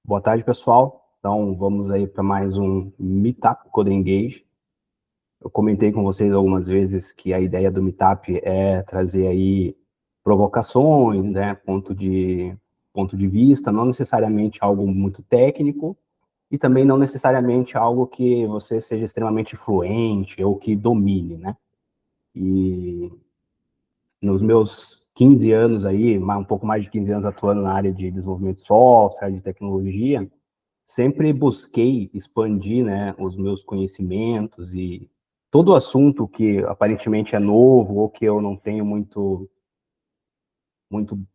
Boa tarde, pessoal. Então, vamos aí para mais um Meetup Code Engage. Eu comentei com vocês algumas vezes que a ideia do Meetup é trazer aí provocações, né, ponto de vista, não necessariamente algo muito técnico e também não necessariamente algo que você seja extremamente fluente ou que domine, né? E nos meus 15 anos aí, um pouco mais de 15 anos atuando na área de desenvolvimento de software, de tecnologia, sempre busquei expandir, né, os meus conhecimentos e todo assunto que aparentemente é novo ou que eu não tenho muito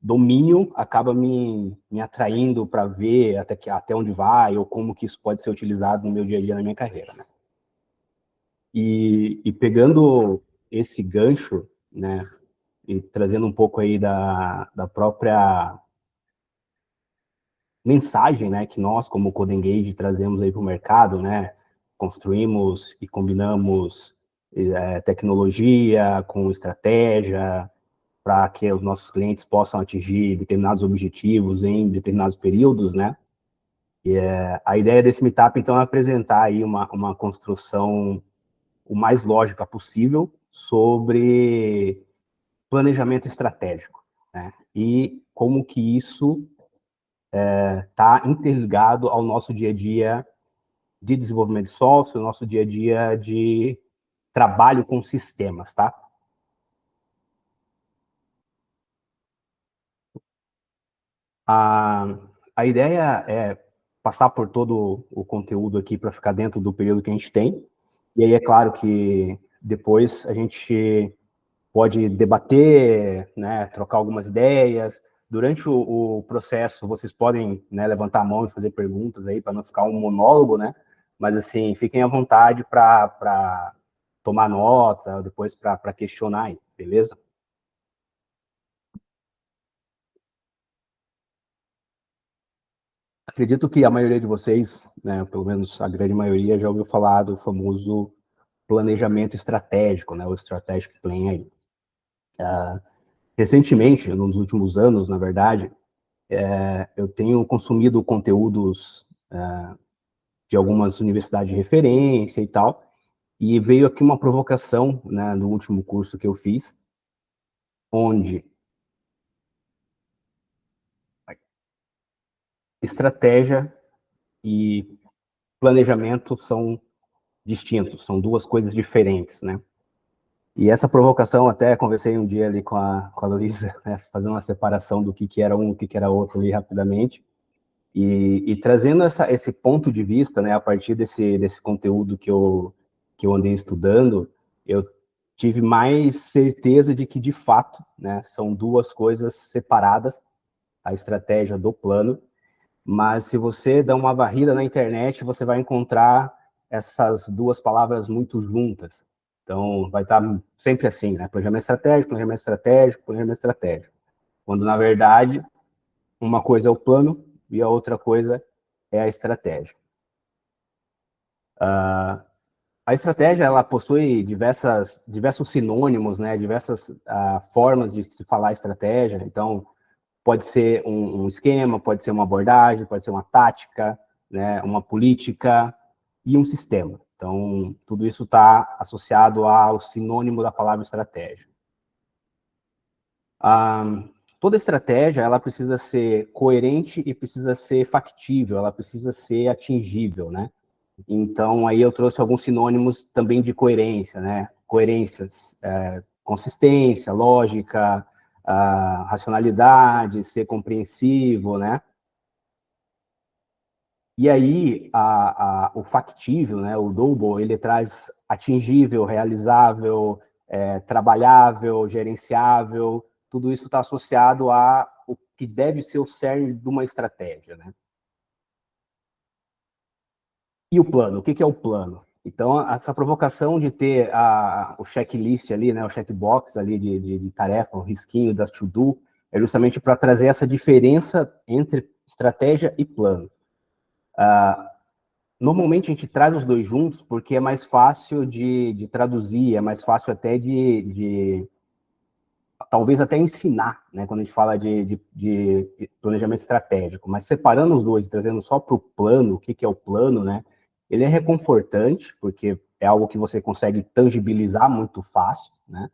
domínio acaba me atraindo para ver até onde vai ou como que isso pode ser utilizado no meu dia a dia, na minha carreira, né? E pegando esse gancho, né, e trazendo um pouco aí da própria mensagem, né, que nós, como Code Engage, trazemos aí para o mercado, né, construímos e combinamos tecnologia com estratégia para que os nossos clientes possam atingir determinados objetivos em determinados períodos, né. A ideia desse meetup, então, é apresentar aí uma construção o mais lógica possível sobre planejamento estratégico, né, e como que isso está interligado ao nosso dia a dia de desenvolvimento de software, nosso dia a dia de trabalho com sistemas, tá? A, a ideia é passar por todo o conteúdo aqui para ficar dentro do período que a gente tem, e aí é claro que depois a gente pode debater, né, trocar algumas ideias. Durante o processo, vocês podem, né, levantar a mão e fazer perguntas aí, para não ficar um monólogo, né? Mas, assim, fiquem à vontade para tomar nota, depois para questionar aí, beleza? Acredito que a maioria de vocês, né, pelo menos a grande maioria, já ouviu falar do famoso planejamento estratégico, né, o strategic plan aí. Recentemente, nos últimos anos, na verdade, eu tenho consumido conteúdos de algumas universidades de referência e tal, e veio aqui uma provocação, né, no último curso que eu fiz, onde estratégia e planejamento são distintos, são duas coisas diferentes, né? E essa provocação, até conversei um dia ali com a Luísa, né, fazendo uma separação do que era um, o que era outro ali rapidamente, e trazendo esse ponto de vista, né, a partir desse conteúdo que eu andei estudando, eu tive mais certeza de que, de fato, né, são duas coisas separadas, a estratégia do plano, mas se você dá uma varrida na internet, você vai encontrar essas duas palavras muito juntas. Então, vai estar sempre assim, né? Planejamento estratégico, planejamento estratégico, planejamento estratégico. Quando, na verdade, uma coisa é o plano e a outra coisa é a estratégia. A estratégia, ela possui diversos sinônimos, né? Diversas formas de se falar estratégia. Então, pode ser um esquema, pode ser uma abordagem, pode ser uma tática, né? Uma política e um sistema. Então, tudo isso está associado ao sinônimo da palavra estratégia. Ah, toda estratégia, ela precisa ser coerente e precisa ser factível, ela precisa ser atingível, né? Então, aí eu trouxe alguns sinônimos também de coerência, né? Coerências, consistência, lógica, racionalidade, ser compreensivo, né? E aí, o factível, né, o double, ele traz atingível, realizável, trabalhável, gerenciável, tudo isso está associado a o que deve ser o cerne de uma estratégia, né? E o plano? O que é o plano? Então, essa provocação de ter o checklist ali, né, o checkbox ali de tarefa, o risquinho das to-do, é justamente para trazer essa diferença entre estratégia e plano. Normalmente a gente traz os dois juntos porque é mais fácil de traduzir, é mais fácil até talvez até ensinar, né, quando a gente fala de planejamento estratégico, mas separando os dois, trazendo só para o plano, o que é o plano, né, ele é reconfortante, porque é algo que você consegue tangibilizar muito fácil, né,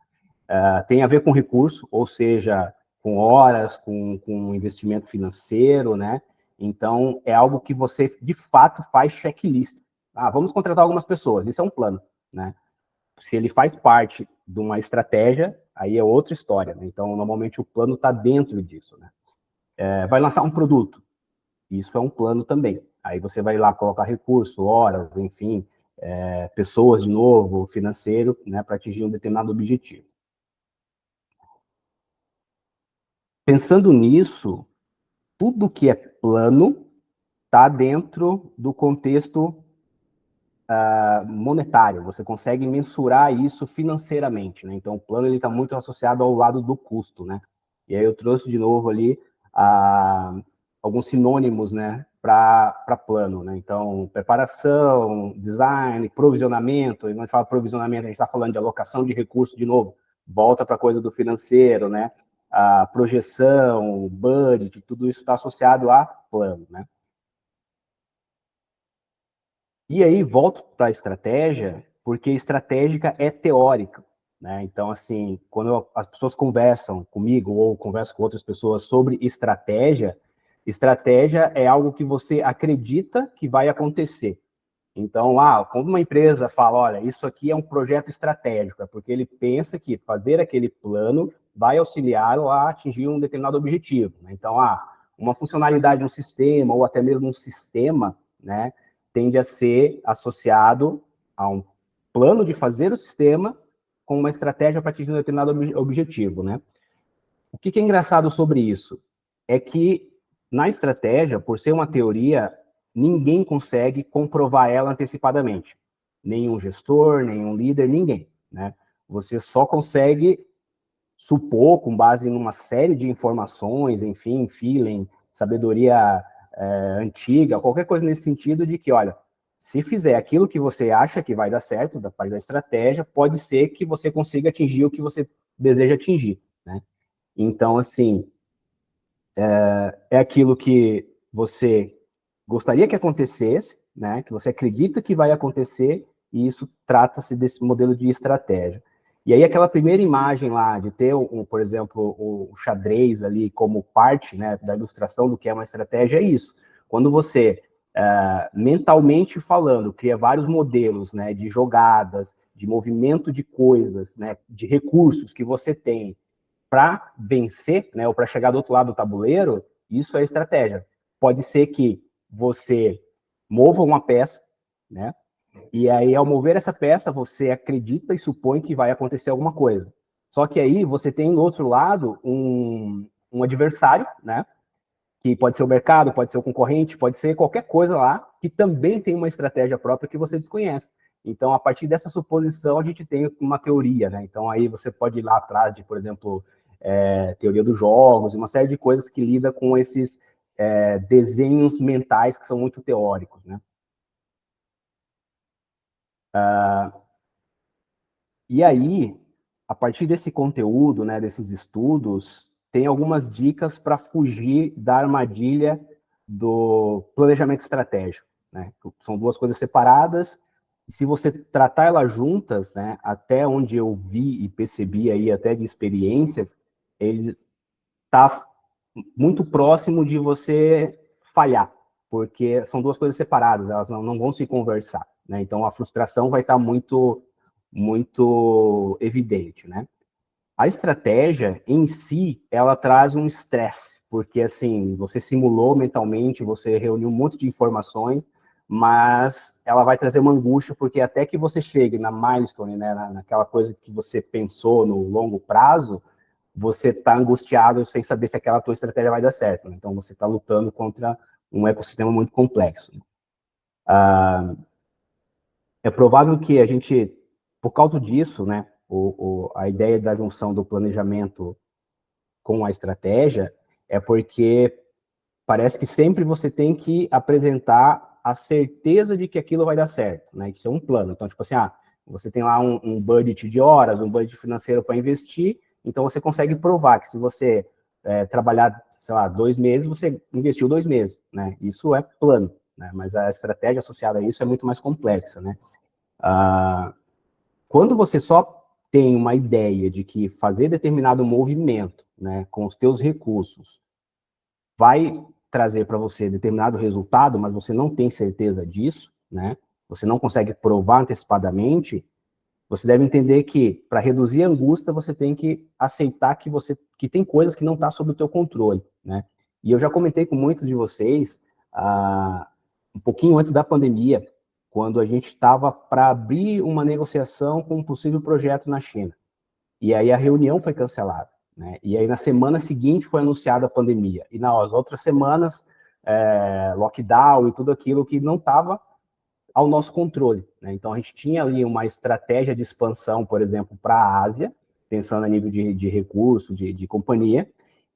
tem a ver com recurso, ou seja, com horas, com investimento financeiro, né, então é algo que você, de fato, faz checklist. Ah, vamos contratar algumas pessoas, isso é um plano, né, se ele faz parte de uma estratégia, aí é outra história, né? Então, normalmente o plano está dentro disso, né? Vai lançar um produto, isso é um plano também. Aí você vai lá colocar recurso, horas, enfim, pessoas de novo, financeiro, né, para atingir um determinado objetivo. Pensando nisso, tudo que é plano está dentro do contexto monetário, você consegue mensurar isso financeiramente, né? Então, o plano está muito associado ao lado do custo, né? E aí eu trouxe de novo ali alguns sinônimos, né, para plano, né? Então, preparação, design, provisionamento. E quando a gente fala provisionamento, a gente está falando de alocação de recursos de novo, volta para a coisa do financeiro, né? A projeção, budget, tudo isso está associado a plano, né? E aí volto para a estratégia, porque estratégica é teórica, né? Então, assim, quando as pessoas conversam comigo ou conversam com outras pessoas sobre estratégia, estratégia é algo que você acredita que vai acontecer. Então, quando uma empresa fala, olha, isso aqui é um projeto estratégico, é porque ele pensa que fazer aquele plano vai auxiliá-lo a atingir um determinado objetivo, né? Então, uma funcionalidade no sistema, ou até mesmo um sistema, né, tende a ser associado a um plano de fazer o sistema com uma estratégia para atingir um determinado objetivo, né? O que é engraçado sobre isso? É que, na estratégia, por ser uma teoria, ninguém consegue comprovar ela antecipadamente. Nenhum gestor, nenhum líder, ninguém, né? Você só consegue supor, com base em uma série de informações, enfim, feeling, sabedoria antiga, qualquer coisa nesse sentido de que, olha, se fizer aquilo que você acha que vai dar certo, da parte da estratégia, pode ser que você consiga atingir o que você deseja atingir, né? Então, assim, é aquilo que você gostaria que acontecesse, né? Que você acredita que vai acontecer, e isso trata-se desse modelo de estratégia. E aí aquela primeira imagem lá de ter, por exemplo, o xadrez ali como parte, né, da ilustração do que é uma estratégia, é isso. Quando você, mentalmente falando, cria vários modelos, né, de jogadas, de movimento de coisas, né, de recursos que você tem, para vencer, né, ou para chegar do outro lado do tabuleiro, isso é estratégia. Pode ser que você mova uma peça, né, e aí, ao mover essa peça, você acredita e supõe que vai acontecer alguma coisa. Só que aí você tem do outro lado um adversário, né, que pode ser o mercado, pode ser o concorrente, pode ser qualquer coisa lá, que também tem uma estratégia própria que você desconhece. Então, a partir dessa suposição, a gente tem uma teoria, né? Então, aí você pode ir lá atrás de, por exemplo, teoria dos jogos, uma série de coisas que lida com esses desenhos mentais que são muito teóricos, né? E aí, a partir desse conteúdo, né, desses estudos, tem algumas dicas para fugir da armadilha do planejamento estratégico, né? São duas coisas separadas, e se você tratar elas juntas, né, até onde eu vi e percebi aí até de experiências, eles tá muito próximo de você falhar, porque são duas coisas separadas, elas não vão se conversar, né? Então a frustração vai estar muito evidente, né? A estratégia em si, ela traz um estresse, porque assim, você simulou mentalmente, você reuniu um monte de informações, mas ela vai trazer uma angústia, porque até que você chegue na milestone, né, naquela coisa que você pensou no longo prazo, você está angustiado sem saber se aquela tua estratégia vai dar certo, né? Então você está lutando contra um ecossistema muito complexo. É provável que a gente, por causa disso, né, a ideia da junção do planejamento com a estratégia é porque parece que sempre você tem que apresentar a certeza de que aquilo vai dar certo, né? Isso é um plano. Então, tipo assim, você tem lá um budget de horas, um budget financeiro para investir, Então, você consegue provar que se você trabalhar, sei lá, 2 meses, você investiu 2 meses, né? Isso é plano, né? Mas a estratégia associada a isso é muito mais complexa, né? Quando você só tem uma ideia de que fazer determinado movimento, né, com os teus recursos, vai trazer para você determinado resultado, mas você não tem certeza disso, né? Você não consegue provar antecipadamente. Você deve entender que para reduzir a angústia você tem que aceitar que tem coisas que não está sob o teu controle, né? E eu já comentei com muitos de vocês um pouquinho antes da pandemia, quando a gente estava para abrir uma negociação com um possível projeto na China. E aí a reunião foi cancelada, né? E aí na semana seguinte foi anunciada a pandemia. E nas outras semanas, lockdown e tudo aquilo que não estava ao nosso controle, né? Então a gente tinha ali uma estratégia de expansão, por exemplo, para a Ásia, pensando a nível de recurso, de companhia,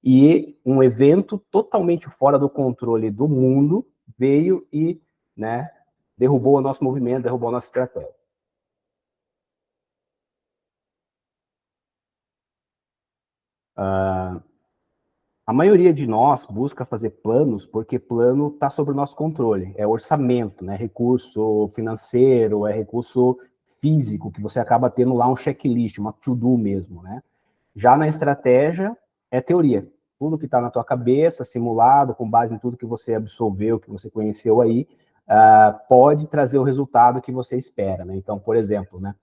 e um evento totalmente fora do controle do mundo veio e, né, derrubou o nosso movimento, derrubou a nossa estratégia. A maioria de nós busca fazer planos porque plano está sob o nosso controle. É orçamento, né? Recurso financeiro, é recurso físico, que você acaba tendo lá um checklist, uma to-do mesmo, né? Já na estratégia, é teoria. Tudo que está na tua cabeça, simulado, com base em tudo que você absorveu, que você conheceu aí, pode trazer o resultado que você espera, né? Então, por exemplo, né?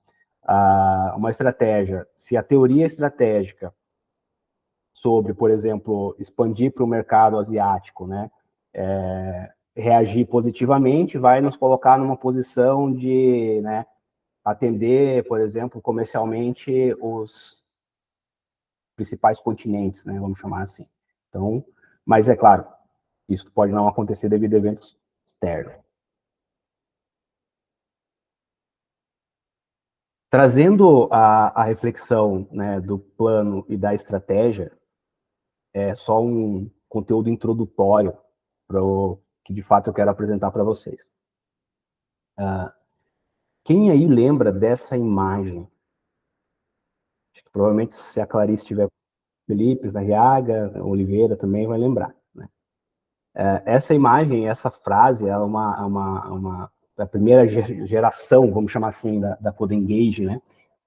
Uma estratégia, se a teoria estratégica sobre, por exemplo, expandir para o mercado asiático, né? Reagir positivamente vai nos colocar numa posição de, né, atender, por exemplo, comercialmente os principais continentes, né? Vamos chamar assim. Então, mas é claro, isso pode não acontecer devido a eventos externos. Trazendo a reflexão, né, do plano e da estratégia, é só um conteúdo introdutório para o que de fato eu quero apresentar para vocês. Quem aí lembra dessa imagem? Acho que provavelmente se a Clarice tiver Felipe, Arriaga, Oliveira também vai lembrar, né? Essa imagem, essa frase é da primeira geração, vamos chamar assim, da Code Engage, né?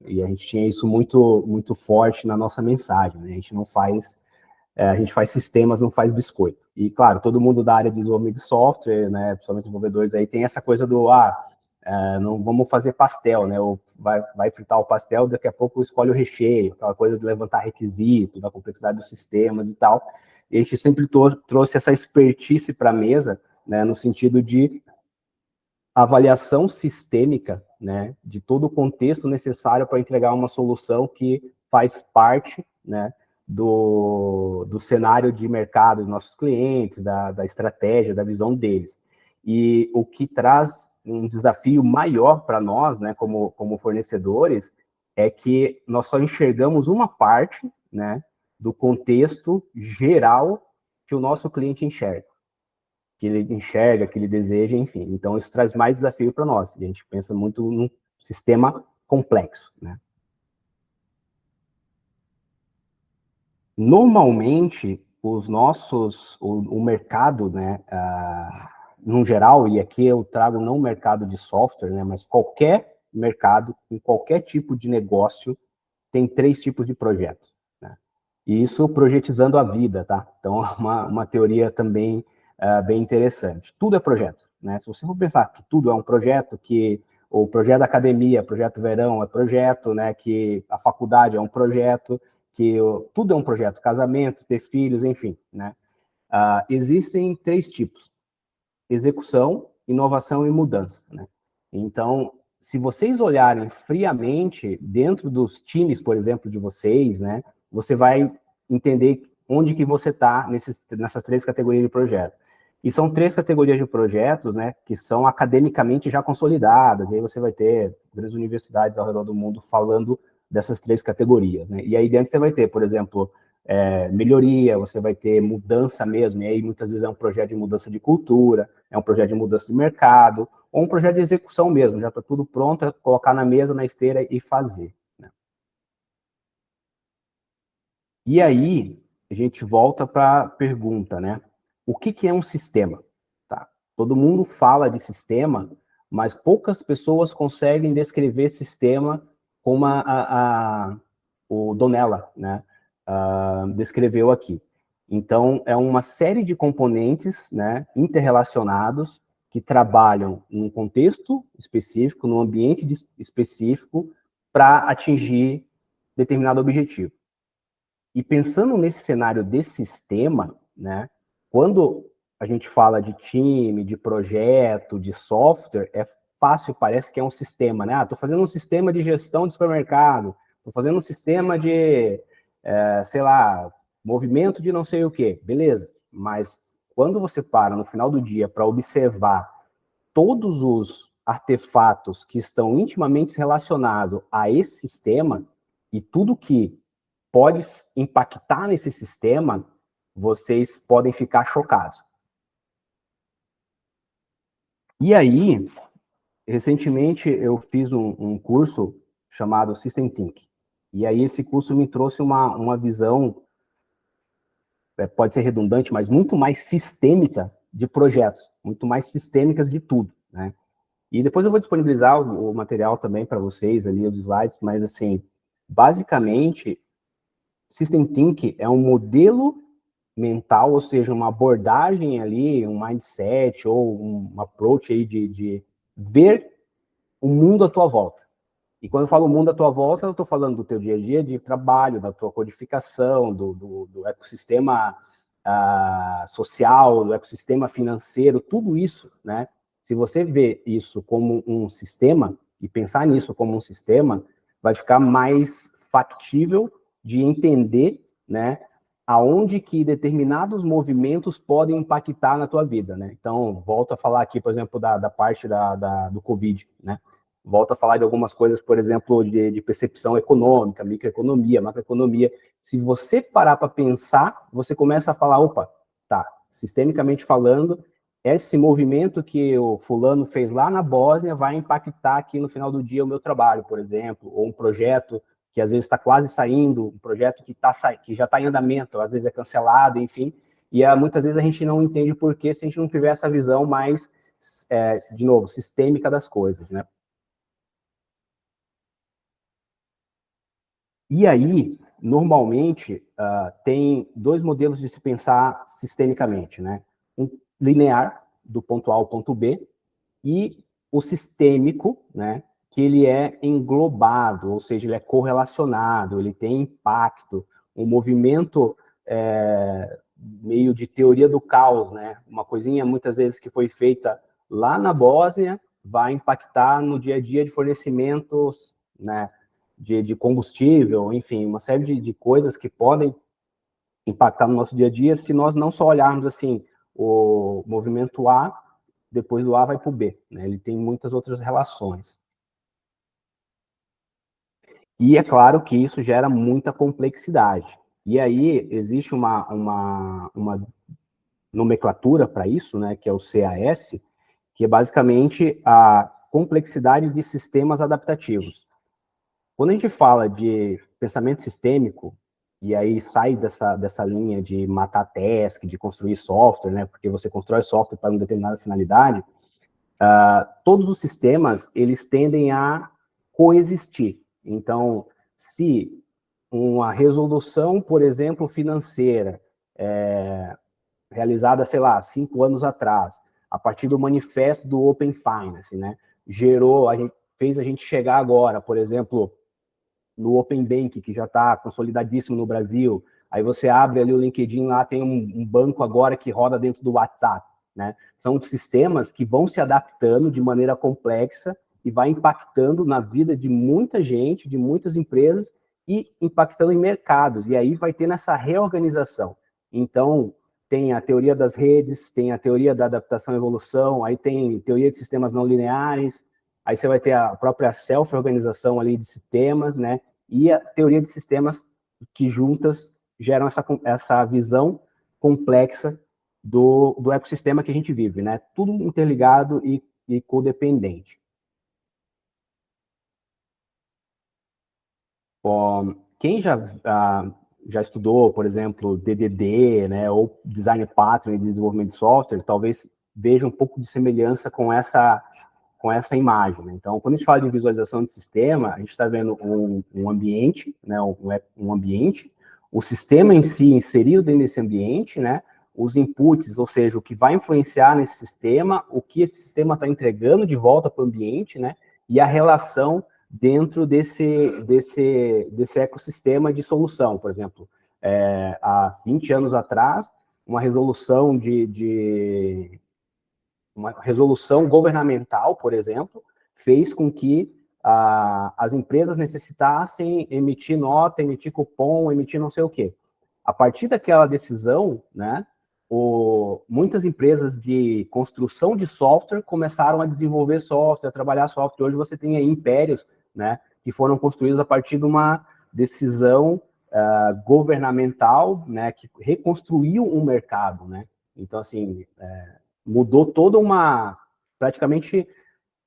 E a gente tinha isso muito, muito forte na nossa mensagem, né? A gente faz sistemas, não faz biscoito. E, claro, todo mundo da área de desenvolvimento de software, né, principalmente desenvolvedores aí, tem essa coisa do, não vamos fazer pastel, né, ou vai fritar o pastel, daqui a pouco escolhe o recheio, aquela coisa de levantar requisito, da complexidade dos sistemas e tal. E a gente sempre trouxe essa expertise para a mesa, né, no sentido de avaliação sistêmica, né, de todo o contexto necessário para entregar uma solução que faz parte, né, do cenário de mercado dos nossos clientes, da estratégia, da visão deles. E o que traz um desafio maior para nós, né, como fornecedores, é que nós só enxergamos uma parte, né, do contexto geral que o nosso cliente enxerga, que ele enxerga, que ele deseja, enfim. Então, isso traz mais desafio para nós. E a gente pensa muito num sistema complexo, né? Normalmente, o mercado, né, no geral, e aqui eu trago não o mercado de software, né, mas qualquer mercado, em qualquer tipo de negócio, tem 3 tipos de projetos, né? E isso projetizando a vida, tá? Então, é uma teoria também bem interessante. Tudo é projeto, né? Se você for pensar que tudo é um projeto, que o projeto da academia, projeto verão é projeto, né? Que a faculdade é um projeto, tudo é um projeto, casamento, ter filhos, enfim, né? Existem 3 tipos: execução, inovação e mudança, né? Então, se vocês olharem friamente dentro dos times, por exemplo, de vocês, né, você vai entender onde que você está nessas 3 categorias de projeto. E são 3 categorias de projetos, né, que são academicamente já consolidadas, e aí você vai ter grandes universidades ao redor do mundo falando dessas 3 categorias, né? E aí dentro você vai ter, por exemplo, melhoria, você vai ter mudança mesmo, e aí muitas vezes é um projeto de mudança de cultura, é um projeto de mudança de mercado, ou um projeto de execução mesmo, já está tudo pronto, é colocar na mesa, na esteira e fazer, né? E aí, a gente volta para a pergunta, né? O que é um sistema? Tá? Todo mundo fala de sistema, mas poucas pessoas conseguem descrever sistema como o Donella, né? Descreveu aqui. Então, é uma série de componentes, né, interrelacionados que trabalham num contexto específico, num ambiente específico, para atingir determinado objetivo. E pensando nesse cenário de sistema, né, quando a gente fala de time, de projeto, de software, é fácil, parece que é um sistema, né? Estou fazendo um sistema de gestão de supermercado, estou fazendo um sistema de, sei lá, movimento de não sei o quê, beleza. Mas quando você para no final do dia para observar todos os artefatos que estão intimamente relacionados a esse sistema e tudo que pode impactar nesse sistema, vocês podem ficar chocados. E aí, recentemente, eu fiz um curso chamado System Think. E aí, esse curso me trouxe uma visão, pode ser redundante, mas muito mais sistêmica de projetos, muito mais sistêmicas de tudo, né? E depois eu vou disponibilizar o material também para vocês ali, os slides, mas assim, basicamente, System Think é um modelo mental, ou seja, uma abordagem ali, um mindset ou um approach aí de ver o mundo à tua volta. E quando eu falo mundo à tua volta, eu estou falando do teu dia a dia de trabalho, da tua codificação, do ecossistema social, do ecossistema financeiro, tudo isso, né? Se você vê isso como um sistema e pensar nisso como um sistema, vai ficar mais factível de entender, né, aonde que determinados movimentos podem impactar na tua vida, né? Então, volto a falar aqui, por exemplo, da parte do Covid, né? Volto a falar de algumas coisas, por exemplo, de percepção econômica, microeconomia, macroeconomia. Se você parar para pensar, você começa a falar, opa, tá, sistemicamente falando, esse movimento que o fulano fez lá na Bósnia vai impactar aqui no final do dia o meu trabalho, por exemplo, ou um projeto que às vezes está quase saindo, um projeto que já está em andamento, às vezes é cancelado, enfim, e muitas vezes a gente não entende por quê se a gente não tiver essa visão mais, de novo, sistêmica das coisas, né? E aí, normalmente, tem dois modelos de se pensar sistemicamente, né? Um linear, do ponto A ao ponto B, e o sistêmico, né? Que ele é englobado, ou seja, ele é correlacionado, ele tem impacto, um movimento meio de teoria do caos, né? Uma coisinha, muitas vezes, que foi feita lá na Bósnia, vai impactar no dia a dia de fornecimentos, né? De combustível, enfim, uma série de coisas que podem impactar no nosso dia a dia se nós não só olharmos assim, o movimento A, depois do A vai para o B, né? Ele tem muitas outras relações. E é claro que isso gera muita complexidade. E aí existe uma nomenclatura para isso, né, que é o CAS, que é basicamente a complexidade de sistemas adaptativos. Quando a gente fala de pensamento sistêmico, e aí sai dessa linha de matar task, de construir software, né, porque você constrói software para uma determinada finalidade, todos os sistemas, eles tendem a coexistir. Então, se uma resolução, por exemplo, financeira, realizada, sei lá, 5 anos atrás, a partir do manifesto do Open Finance, né, fez a gente chegar agora, por exemplo, no Open Bank, que já está consolidadíssimo no Brasil. Aí você abre ali o LinkedIn, lá tem um banco agora que roda dentro do WhatsApp, né? São sistemas que vão se adaptando de maneira complexa e vai impactando na vida de muita gente, de muitas empresas e impactando em mercados. E aí vai ter essa reorganização. Então, tem a teoria das redes, tem a teoria da adaptação e evolução, aí tem teoria de sistemas não lineares, aí você vai ter a própria self-organização ali de sistemas, né? E a teoria de sistemas que juntas geram essa visão complexa do ecossistema que a gente vive, né? Tudo interligado e codependente. Quem já já estudou, por exemplo, DDD, né, ou Design Pattern de desenvolvimento de software, talvez veja um pouco de semelhança com essa imagem. Né? Então, quando a gente fala de visualização de sistema, a gente está vendo um ambiente, né, um ambiente, o sistema em si inserido dentro desse ambiente, né, os inputs, ou seja, o que vai influenciar nesse sistema, o que esse sistema está entregando de volta para o ambiente, né, e a relação dentro desse ecossistema de solução. Por exemplo, há 20 anos atrás, uma resolução uma resolução governamental, por exemplo, fez com que as empresas necessitassem emitir nota, emitir cupom, emitir não sei o quê. A partir daquela decisão, né, muitas empresas de construção de software começaram a desenvolver software, a trabalhar software. Hoje você tem aí impérios, né, que foram construídos a partir de uma decisão governamental, né, que reconstruiu um mercado, né. Então, assim, mudou toda praticamente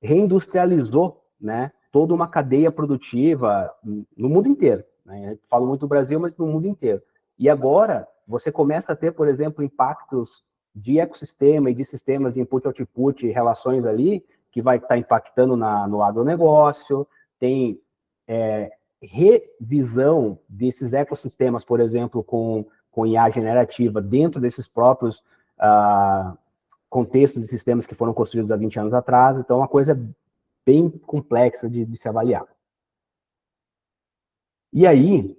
reindustrializou, né, toda uma cadeia produtiva no mundo inteiro. Né? Eu falo muito do Brasil, mas no mundo inteiro. E agora, você começa a ter, por exemplo, impactos de ecossistema e de sistemas de input-output, relações ali, que vai estar impactando no agronegócio, tem revisão desses ecossistemas, por exemplo, com IA generativa dentro desses próprios contextos e sistemas que foram construídos há 20 anos atrás. Então, é uma coisa bem complexa de se avaliar. E aí,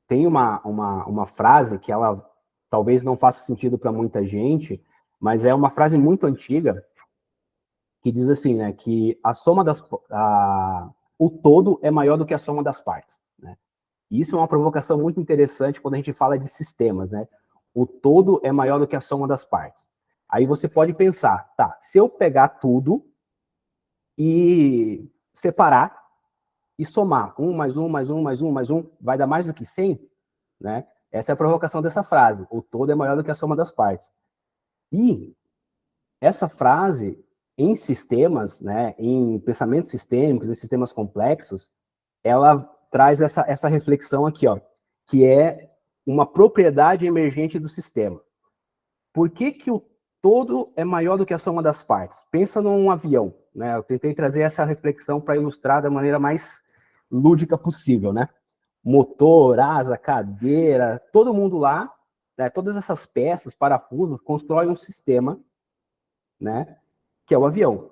tem uma frase que ela talvez não faça sentido para muita gente, mas é uma frase muito antiga, que diz assim, né, que o todo é maior do que a soma das partes. Né? E isso é uma provocação muito interessante quando a gente fala de sistemas, né? O todo é maior do que a soma das partes. Aí você pode pensar, tá, se eu pegar tudo e separar e somar 1 mais 1 mais 1 mais 1 mais 1, vai dar mais do que 100? Né? Essa é a provocação dessa frase. O todo é maior do que a soma das partes. E essa frase, em sistemas, né, em pensamentos sistêmicos, em sistemas complexos, ela traz essa reflexão aqui, ó, que é uma propriedade emergente do sistema. Por que o todo é maior do que a soma das partes? Pensa num avião, né? Eu tentei trazer essa reflexão para ilustrar da maneira mais lúdica possível, né? Motor, asa, cadeira, todo mundo lá, né? Todas essas peças, parafusos, constroem um sistema, né? Que é o avião.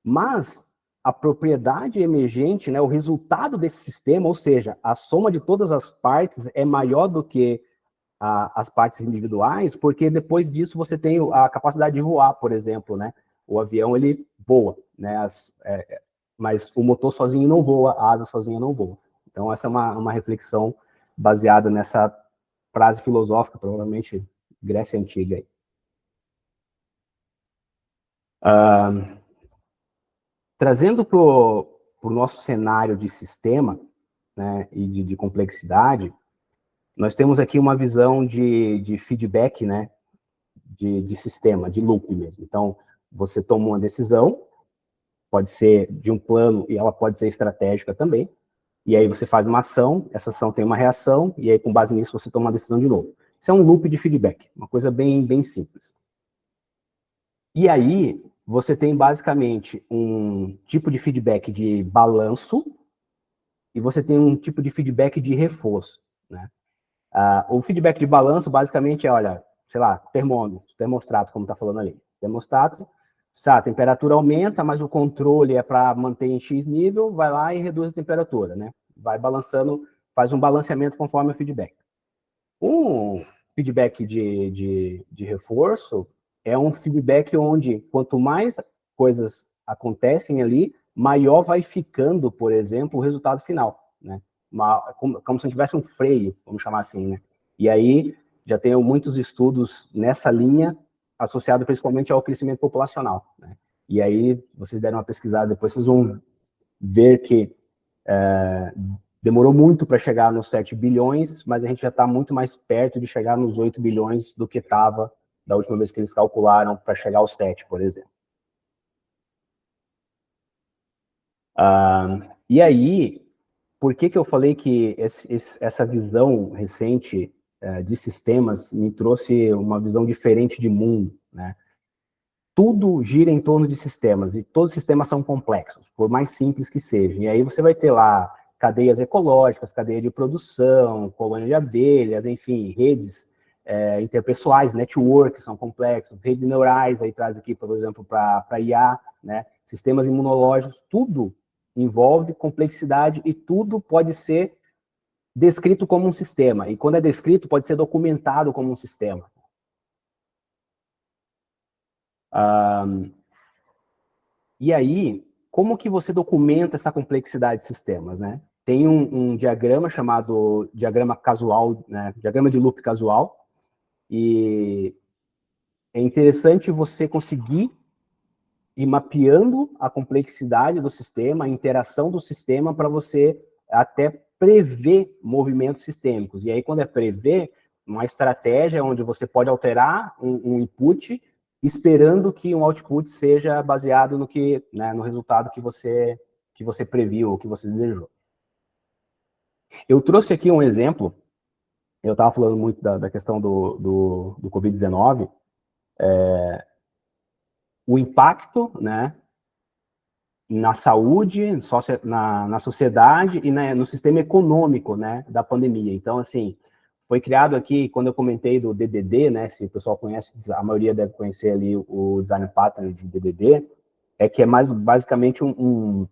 Mas a propriedade emergente, né? O resultado desse sistema, ou seja, a soma de todas as partes é maior do que as partes individuais, porque depois disso você tem a capacidade de voar, por exemplo, né? O avião, ele voa, né? Mas o motor sozinho não voa, a asa sozinha não voa. Então, essa é uma reflexão baseada nessa frase filosófica, provavelmente Grécia Antiga. Trazendo para o nosso cenário de sistema, né, e de complexidade, nós temos aqui uma visão de feedback, né, de sistema, de loop mesmo. Então, você toma uma decisão, pode ser de um plano e ela pode ser estratégica também, e aí você faz uma ação, essa ação tem uma reação, e aí com base nisso você toma uma decisão de novo. Isso é um loop de feedback, uma coisa bem simples. E aí, você tem basicamente um tipo de feedback de balanço, e você tem um tipo de feedback de reforço, né? O feedback de balanço, basicamente, é, olha, sei lá, termostrato, como está falando ali. Termostato, a temperatura aumenta, mas o controle é para manter em X nível, vai lá e reduz a temperatura, né? Vai balançando, faz um balanceamento conforme o feedback. Um feedback de reforço é um feedback onde, quanto mais coisas acontecem ali, maior vai ficando, por exemplo, o resultado final, né? Como se tivesse um freio, vamos chamar assim, né? E aí, já tenho muitos estudos nessa linha, associado principalmente ao crescimento populacional, né? E aí, vocês deram uma pesquisada, depois vocês vão ver que demorou muito para chegar nos 7 bilhões, mas a gente já está muito mais perto de chegar nos 8 bilhões do que estava da última vez que eles calcularam para chegar aos 7, por exemplo. E aí, por que eu falei que essa visão recente de sistemas me trouxe uma visão diferente de mundo, né? Tudo gira em torno de sistemas, e todos os sistemas são complexos, por mais simples que sejam. E aí você vai ter lá cadeias ecológicas, cadeia de produção, colônia de abelhas, enfim, redes interpessoais, networks são complexos, redes neurais, aí traz aqui, por exemplo, para IA, né? Sistemas imunológicos, tudo envolve complexidade e tudo pode ser descrito como um sistema. E quando é descrito, pode ser documentado como um sistema. E aí, como que você documenta essa complexidade de sistemas, né? Tem um diagrama chamado diagrama casual, né? Diagrama de loop casual, e é interessante você conseguir ir mapeando a complexidade do sistema, a interação do sistema, para você até prever movimentos sistêmicos. E aí, quando é prever, uma estratégia onde você pode alterar um input, esperando que um output seja baseado no que, né, no resultado que você previu ou que você desejou. Eu trouxe aqui um exemplo. Eu estava falando muito da questão do Covid-19, o impacto, né, na saúde, na sociedade e no sistema econômico, né, da pandemia. Então, assim, foi criado aqui, quando eu comentei do DDD, né, se o pessoal conhece, a maioria deve conhecer ali o Design Pattern de DDD, que é mais basicamente um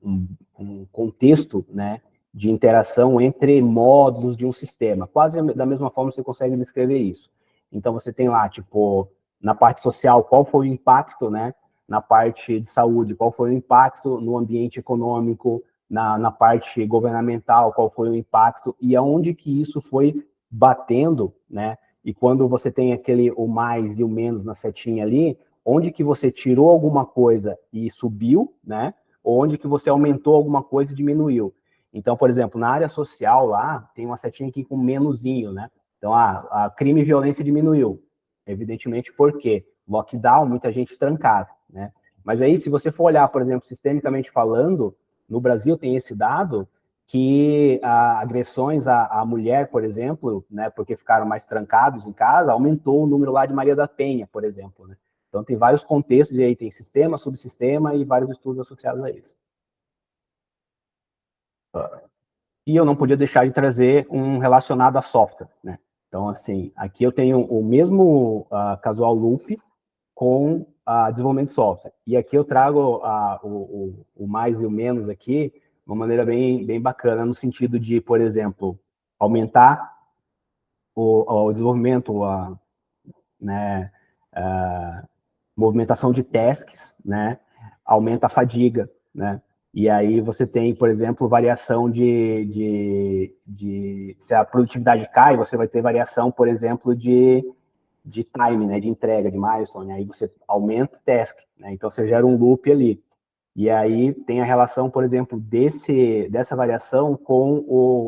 contexto, né, de interação entre módulos de um sistema. Quase da mesma forma você consegue descrever isso. Então, você tem lá, tipo, na parte social, qual foi o impacto, né, na parte de saúde, qual foi o impacto no ambiente econômico, na parte governamental, qual foi o impacto, e aonde que isso foi batendo, né? E quando você tem o mais e o menos na setinha ali, onde que você tirou alguma coisa e subiu, né? Ou onde que você aumentou alguma coisa e diminuiu. Então, por exemplo, na área social lá, tem uma setinha aqui com menusinho, né? Então, a crime e violência diminuiu. Evidentemente, por quê? Lockdown, muita gente trancada, né? Mas aí, se você for olhar, por exemplo, sistemicamente falando, no Brasil tem esse dado que agressões à mulher, por exemplo, né, porque ficaram mais trancados em casa, aumentou o número lá de Maria da Penha, por exemplo, né? Então tem vários contextos, e aí tem sistema, subsistema e vários estudos associados a isso. E eu não podia deixar de trazer um relacionado a software, né? Então, assim, aqui eu tenho o mesmo casual loop com desenvolvimento de software. E aqui eu trago o mais e o menos aqui de uma maneira bem bacana, no sentido de, por exemplo, aumentar o desenvolvimento, né, movimentação de tasks, né, aumenta a fadiga, né, e aí você tem, por exemplo, variação se a produtividade cai, você vai ter variação, por exemplo, de time, né, de entrega, de milestone, aí você aumenta o task, né, então você gera um loop ali. E aí tem a relação, por exemplo, dessa variação com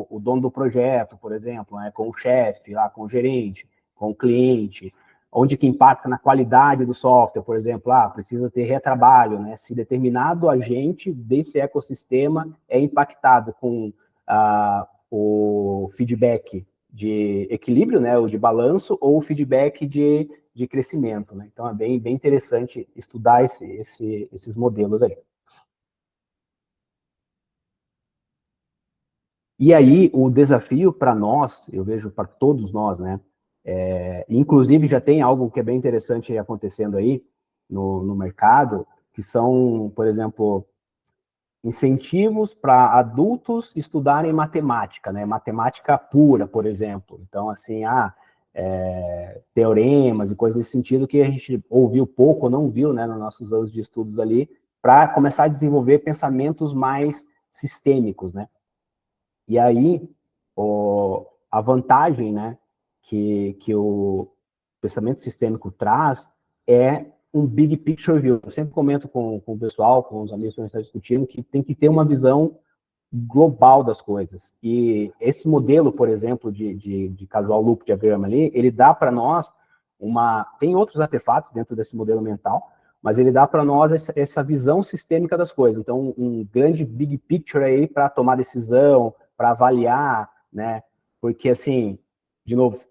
o dono do projeto, por exemplo, né, com o chefe, lá, com o gerente, com o cliente, onde que impacta na qualidade do software, por exemplo, precisa ter retrabalho, né, se determinado agente desse ecossistema é impactado com o feedback de equilíbrio, né, ou de balanço, ou o feedback de crescimento, né? Então é bem interessante estudar esses modelos aí. E aí, o desafio para nós, eu vejo para todos nós, né? Inclusive, já tem algo que é bem interessante acontecendo aí no mercado, que são, por exemplo, incentivos para adultos estudarem matemática, né? Matemática pura, por exemplo. Então, assim, teoremas e coisas nesse sentido que a gente ouviu pouco ou não viu, né, nos nossos anos de estudos ali, para começar a desenvolver pensamentos mais sistêmicos, né? E aí, a vantagem, né, que o pensamento sistêmico traz é um big picture view. Eu sempre comento com o pessoal, com os amigos que a gente está discutindo, que tem que ter uma visão global das coisas. E esse modelo, por exemplo, de casual loop diagrama ali, ele dá para nós tem outros artefatos dentro desse modelo mental, mas ele dá para nós essa visão sistêmica das coisas. Então, um grande big picture aí para tomar decisão, para avaliar, né? Porque, assim, de novo,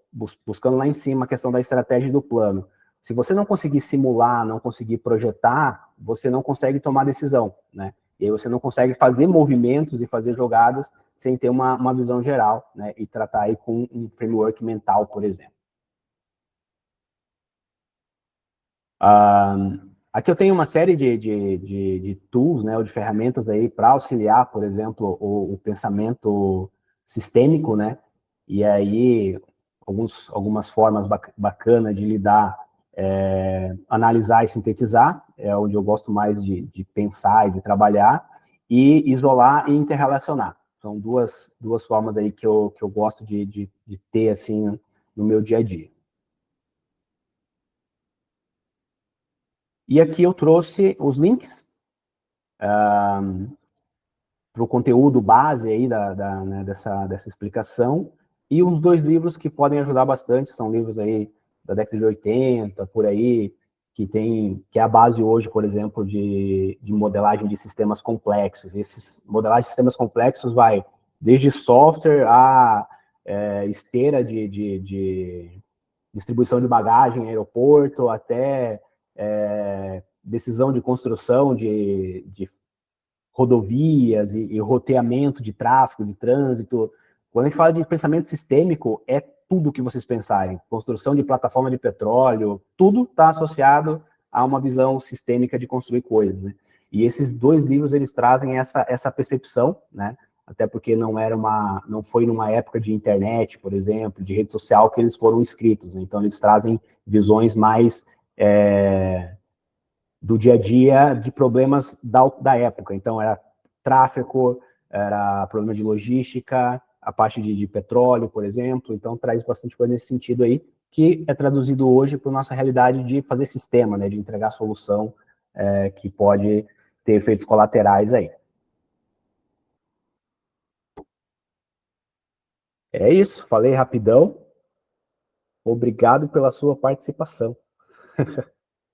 buscando lá em cima a questão da estratégia e do plano. Se você não conseguir simular, não conseguir projetar, você não consegue tomar decisão, né? E aí você não consegue fazer movimentos e fazer jogadas sem ter uma visão geral, né? E tratar aí com um framework mental, por exemplo. Aqui eu tenho uma série de tools, né, ou de ferramentas aí para auxiliar, por exemplo, o pensamento sistêmico, né? E aí algumas formas bacanas de lidar, analisar e sintetizar, é onde eu gosto mais de pensar e de trabalhar, e isolar e interrelacionar. São duas formas aí que eu gosto de ter, assim, no meu dia a dia. E aqui eu trouxe os links para o conteúdo base aí né, dessa explicação, e os dois livros que podem ajudar bastante, são livros aí da década de 80, por aí, que é a base hoje, por exemplo, de modelagem de sistemas complexos. Esses modelagem de sistemas complexos vai desde software a esteira de distribuição de bagagem em aeroporto, até decisão de construção de rodovias e roteamento de tráfego, de trânsito. Quando a gente fala de pensamento sistêmico, é tudo que vocês pensarem. Construção de plataforma de petróleo, tudo está associado a uma visão sistêmica de construir coisas, né? E esses dois livros, eles trazem essa percepção, né? Até porque não foi numa época de internet, por exemplo, de rede social, que eles foram escritos, né? Então eles trazem visões mais do dia a dia de problemas da época. Então, era tráfego, era problema de logística, a parte de petróleo, por exemplo. Então, traz bastante coisa nesse sentido aí, que é traduzido hoje para a nossa realidade de fazer sistema, né, de entregar solução que pode ter efeitos colaterais aí. É isso, falei rapidão. Obrigado pela sua participação.